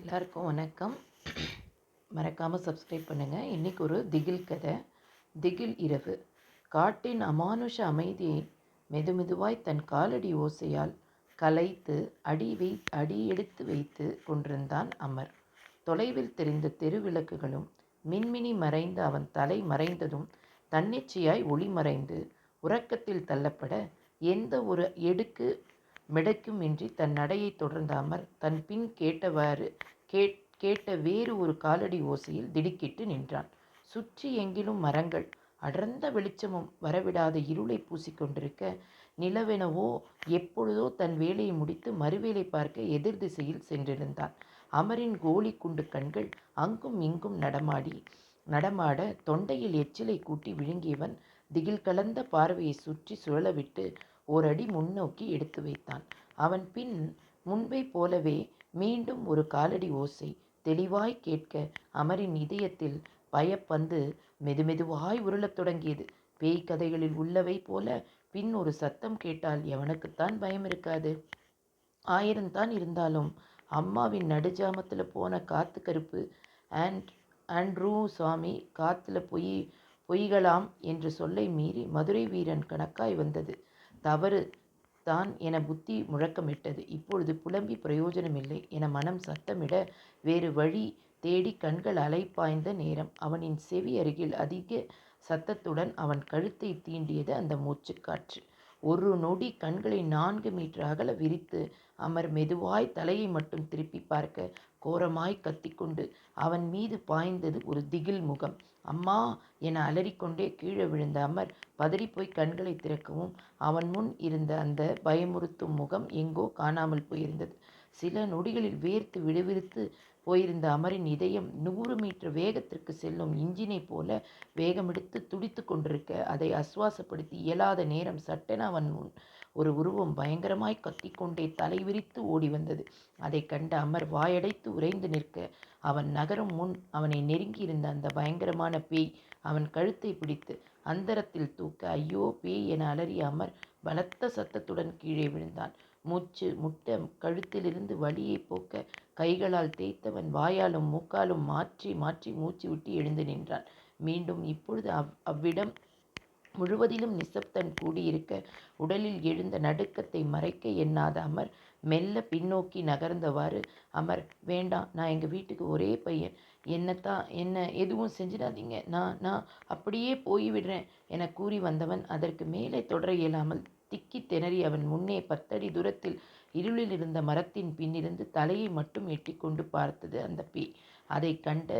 எல்லாருக்கும் வணக்கம். மறக்காமல் சப்ஸ்கிரைப் பண்ணுங்கள். இன்றைக்கி ஒரு திகில் கதை. திகில் இரவு. காட்டின் அமானுஷ அமைதியை மெதுமெதுவாய் தன் காலடி ஓசையால் கலைத்து அடி எடுத்து வைத்து கொண்டிருந்தான் அமர். தொலைவில் தெரிந்த தெருவிளக்குகளும் மின்மினி மறைந்து அவன் தலை மறைந்ததும் தன்னிச்சையாய் ஒளி மறைந்து உறக்கத்தில் தள்ளப்பட எந்த ஒரு எடுக்கு மெடக்குமின்றி தன் நடையை தொடர்ந்த அமர் தன் பின் கேட்ட வேறு ஒரு காலடி ஓசையில் திடுக்கிட்டு நின்றான். சுற்றி எங்கிலும் மரங்கள் அடர்ந்த வெளிச்சமும் வரவிடாத இருளை பூசிக்கொண்டிருக்க, நிலவெனவோ எப்பொழுதோ தன் வேலையை முடித்து மறுவேலை பார்க்க எதிர் திசையில் சென்றிருந்தான். அமரின் கோழி குண்டு கண்கள் அங்கும் இங்கும் நடமாட தொண்டையில் எச்சிலை கூட்டி விழுங்கியவன் திகில் கலந்த பார்வையை சுற்றி சுழலவிட்டு ஓரடி முன்னோக்கி எடுத்து வைத்தான். அவன் பின் முன்பை போலவே மீண்டும் ஒரு காலடி ஓசை தெளிவாய் கேட்க அமரின் இதயத்தில் பயப்பந்து மெதுமெதுவாய் உருளத் தொடங்கியது. பேய் கதைகளில் உள்ளவை போல பின் ஒரு சத்தம் கேட்டால் எவனுக்குத்தான் பயம் இருக்காது? 1000 தான் இருந்தாலும் அம்மாவின் நடுஜாமத்தில் போன காத்து கருப்பு ஆண்ட்ரூ சாமி காத்துல பொய்களாம் என்ற சொல்லை மீறி மதுரை வீரன் கணக்காய் வந்தது தவறு தான் என புத்தி முழக்கமிட்டது. இப்பொழுது புலம்பி பிரயோஜனமில்லை என மனம் சத்தமிட வேறு வழி தேடி கண்கள் அலைப்பாய்ந்த நேரம். அவனின் செவி அருகில் அதிக சத்தத்துடன் அவன் கழுத்தை தீண்டியது அந்த மூச்சுக்காற்று. ஒரு நொடி கண்களை 4 மீட்டர் அகல விரித்து அமர் மெதுவாய் தலையை மட்டும் திருப்பி பார்க்க கோரமாய் கத்திக்கொண்டு அவன் மீது பாய்ந்தது ஒரு திகில் முகம். அம்மா என அலறிக்கொண்டே கீழே விழுந்த அமர் பதறிப்போய் கண்களை திறக்கவும் அவன் முன் இருந்த அந்த பயமுறுத்தும் முகம் எங்கோ காணாமல் போயிருந்தது. சில நொடிகளில் வேர்த்து விடுவிறுத்து போயிருந்த அமரின் இதயம் 100 மீட்டர் வேகத்திற்கு செல்லும் இன்ஜினை போல வேகமெடுத்து துடித்து கொண்டிருக்க, அதை ஆசுவாசப்படுத்தி இயலாத நேரம் சட்டென அவன் முன் ஒரு உருவம் பயங்கரமாய் கத்திக்கொண்டே தலை விரித்து ஓடி வந்தது. அதை கண்ட அமர் வாயடைத்து உறைந்து நிற்க, அவன் நகரும் முன் அவனை நெருங்கியிருந்த அந்த பயங்கரமான பேய் அவன் கழுத்தை பிடித்து அந்தரத்தில் தூக்க, ஐயோ பேய் என அலறிய அமர் பலத்த சத்தத்துடன் கீழே விழுந்தான். மூச்சு முட்ட கழுத்திலிருந்து வலியை போக்க கைகளால் தேய்த்தவன் வாயாலும் மூக்காலும் மாற்றி மாற்றி மூச்சு விட்டு எழுந்து நின்றான். மீண்டும் இப்பொழுது அவ்விடம் முழுவதிலும் நிசப்தன் கூடியிருக்க, உடலில் எழுந்த நடுக்கத்தை மறைக்க எண்ணாத அமர் மெல்ல பின்னோக்கி நகர்ந்தவாறு, அமர் வேண்டாம், நான் எங்கள் வீட்டுக்கு ஒரே பையன், என்ன எதுவும் செஞ்சிடாதீங்க, நான் அப்படியே போய்விடுறேன் என கூறி வந்தவன் அதற்கு மேலே தொடர இயலாமல் திக்கி திணறி அவன் முன்னே 10 அடி தூரத்தில் இருளில் இருந்த மரத்தின் பின்னிருந்து தலையை மட்டும் எட்டிக்கொண்டு பார்த்தது அந்த பேய். அதை கண்ட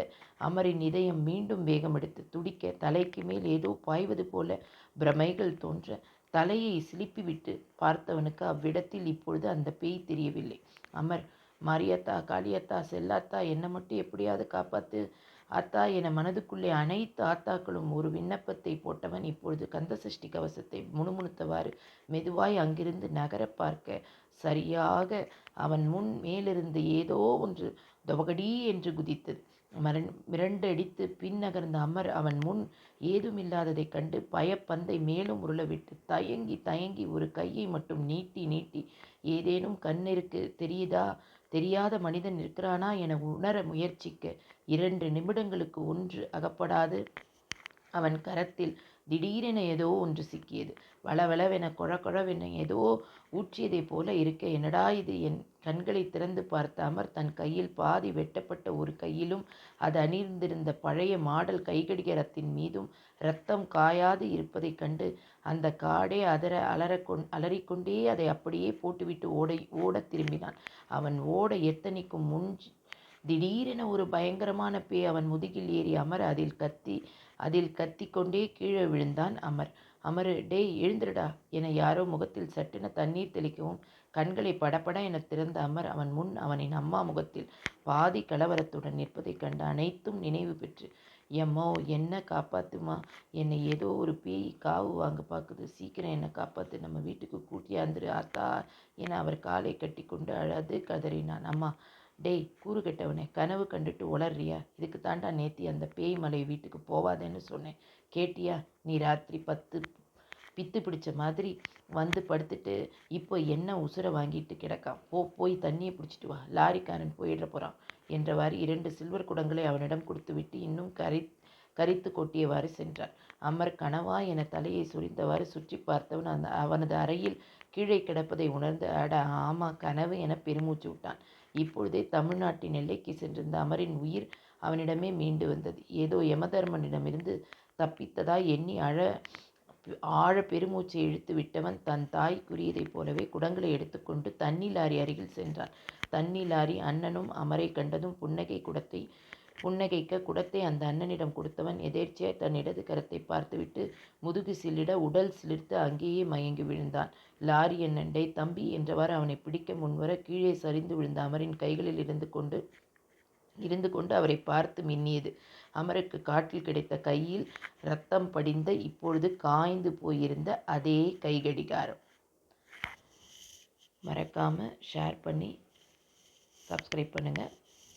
அமரின் இதயம் மீண்டும் வேகமெடுத்து துடிக்க, தலைக்கு மேல் ஏதோ பாய்வது போல பிரமைகள் தோன்ற, தலையை சிலிப்பிவிட்டு பார்த்தவனுக்கு அவ்விடத்தில் இப்பொழுது அந்த பேய் தெரியவில்லை. அமர், மாரியத்தா, காளியத்தா, செல்லாத்தா, என்னை மட்டும் எப்படியாவது காப்பாத்து ஆத்தா என மனதுக்குள்ளே அனைத்து ஆத்தாக்களும் ஒரு விண்ணப்பத்தை போட்டவன் இப்பொழுது கந்தசஷ்டி கவசத்தை முணுமுணுத்தவாறு மெதுவாய் அங்கிருந்து நகர பார்க்க, சரியாக அவன் முன் மேலிருந்து ஏதோ ஒன்று தொபகடி என்று குதித்தது. மிரண்டடித்து பின் நகர்ந்த அமர் அவன் முன் ஏதுமில்லாததைக் கண்டு பயப்பந்தை மேலும் உருளவிட்டு தயங்கி தயங்கி ஒரு கையை மட்டும் நீட்டி நீட்டி ஏதேனும் கண்ணிற்கு தெரியாத மனிதன் இருக்கிறானா என உணர முயற்சிக்க, 2 நிமிடங்களுக்கு ஒன்று அகப்படாது அவன் கரத்தில் திடீரென ஏதோ ஒன்று சிக்கியது. வளவளவென கொழகொழவென ஏதோ ஊற்றியதைப் போல இருக்க, என்னடா இது? என் கண்களை திறந்து பார்த்த அமர் தன் கையில் பாதி வெட்டப்பட்ட ஒரு கையிலும் அது அணிந்திருந்த பழைய மாடல் கைக்கடிகாரத்தின் மீதும் இரத்தம் காயாது இருப்பதைக் கண்டு அந்த காடே அலறிக்கொண்டே அதை அப்படியே போட்டுவிட்டு ஓடத் திரும்பினான். அவன் ஓட எத்தனிக்கும் முன் திடீரென ஒரு பயங்கரமான பேய் அவன் முதுகில் ஏறி அமர அதில் கத்தி கொண்டே கீழே விழுந்தான் அமர். அமரு, டேய் எழுந்துடா என யாரோ முகத்தில் சட்டென தண்ணீர் தெளிக்கவும் கண்களை படபட என திறந்த அமர் அவன் முன் அவனின் அம்மா முகத்தில் பாதி கலவரத்துடன் நிற்பதைக் கண்டு அனைத்தும் நினைவு பெற்று, எம்மோ என்ன காப்பாத்துமா, என்னை ஏதோ ஒரு பேய் காவு வாங்க பார்க்குது, சீக்கிரம் என்னை காப்பாத்து, நம்ம வீட்டுக்கு கூட்டியாந்துரு ஆத்தா என அவர் காலை கட்டி கொண்டு அழுது கதறினான். அம்மா, டேய் கூறு கெட்டவனே, கனவு கண்டுட்டு உளறியா? இதுக்கு தாண்டா நேத்தி அந்த பேய் மலை வீட்டுக்கு போவாதேன்னு சொன்னேன், கேட்டியா? நீ ராத்திரி பித்து பிடிச்ச மாதிரி வந்து படுத்துட்டு இப்போ என்ன உசுரை வாங்கிட்டு கிடக்கான். போய் தண்ணியை பிடிச்சிட்டு வா, லாரிக்காரன் போயிட போகிறான் என்றவாறு 2 சில்வர் குடங்களை அவனிடம் கொடுத்துவிட்டு இன்னும் கரித்து கொட்டியவாறு சென்றான். அமர் கனவா என தலையை சுரிந்தவாறு சுற்றி பார்த்தவன் அவனது அறையில் கீழே கிடப்பதை உணர்ந்து அட ஆமா கனவு என பெருமூச்சு விட்டான். இப்பொழுதே தமிழ்நாட்டின் எல்லைக்கு சென்றிருந்த அமரின் உயிர் அவனிடமே மீண்டு வந்தது. ஏதோ யமதர்மனிடமிருந்து தப்பித்ததாய் எண்ணி ஆழ பெருமூச்சை இழுத்து விட்டவன் தன் தாய் கூறியதைப் போலவே குடங்களை எடுத்துக்கொண்டு தண்ணி லாரி அருகில் சென்றான். தண்ணி லாரி அண்ணனும் அமரை கண்டதும் புன்னகைக்க குடத்தை அந்த அண்ணனிடம் கொடுத்தவன் எதேர்ச்சியாய் தன் இடது கரத்தை பார்த்துவிட்டு முதுகு சில்லிட உடல் சிலிர்த்து அங்கேயே மயங்கி விழுந்தான். லாரி அண்ணன் டே தம்பி என்றவாறு அவனை பிடிக்க முன்வர கீழே சரிந்து விழுந்த அமரின் கைகளில் இருந்து கொண்டு அவரை பார்த்து மின்னியது. அமருக்கு காட்டில் கிடைத்த கையில் இரத்தம் படிந்த இப்பொழுது காய்ந்து போயிருந்த அதே கைகடிகாரம். மறக்காமல் ஷேர் பண்ணி சப்ஸ்கிரைப் பண்ணுங்கள்.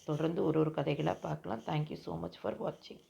தொடர்ந்து ஒரு கதைகளாக பார்க்கலாம். தேங்க்யூ ஸோ மச் ஃபார் வாட்சிங்.